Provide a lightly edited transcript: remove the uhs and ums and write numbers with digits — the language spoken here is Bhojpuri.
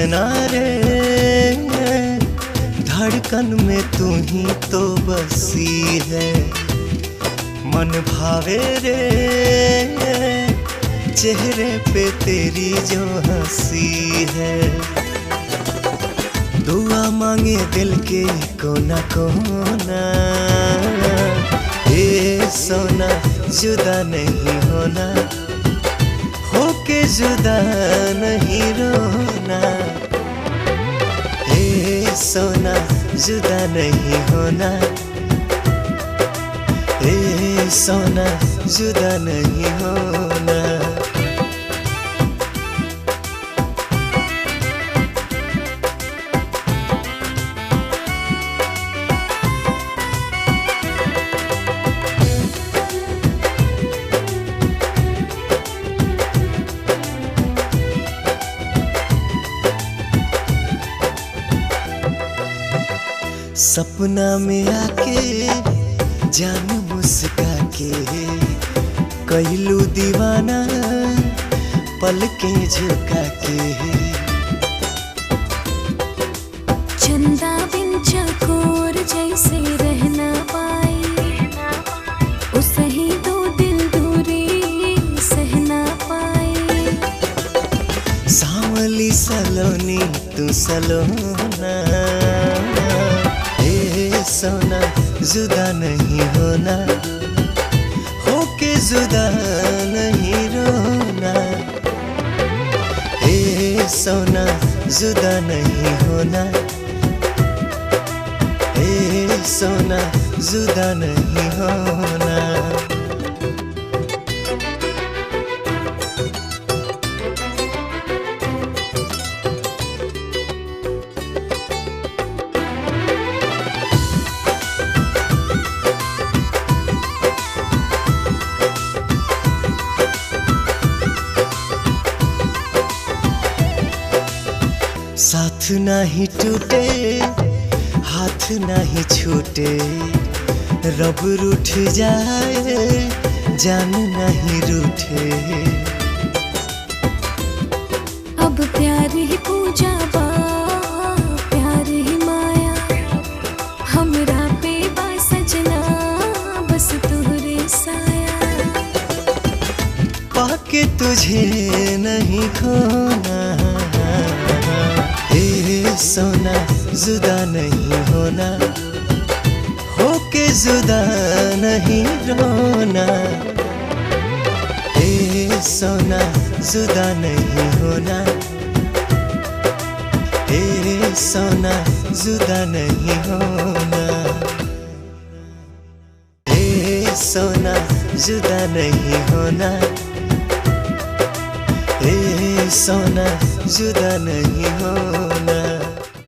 नैना रे, धड़कन में तू ही तो बसी है। मन भावे रे, चेहरे पे तेरी जो हंसी है। दुआ मांगे दिल के कोना कोना, ए सोना जुदा नहीं होना, होके जुदा नहीं रोना। ए सोना जुदा नहीं होना, ए सोना जुदा नहीं होना। सपना में आके जान मुस्का के कैलू दीवाना, पलकें झुका के। चंदा बिन चकोर जैसे रहना पाई, उसे ही दो दिल दूरी सहना पाई। सांवली सलोनी तू सलोना, सोना जुदा नहीं होना, होके जुदा नहीं रोना। ए सोना जुदा नहीं होना, ए सोना जुदा नहीं होना। साथ नहीं टूटे, हाथ नहीं छूटे, रब रूठ जाए जान नहीं रूठे। अब प्यार ही पूजा बा, प्यार ही माया, हमरा पे बा सजना बस तुहरे साया। पाके तुझे नहीं खोना, ए सोना जुदा नहीं होना, होके जुदा नहीं रोना। ए सोना जुदा नहीं होना, ए सोना जुदा नहीं होना। ए सोना जुदा नहीं होना, ए सोना जुदा नहीं होना।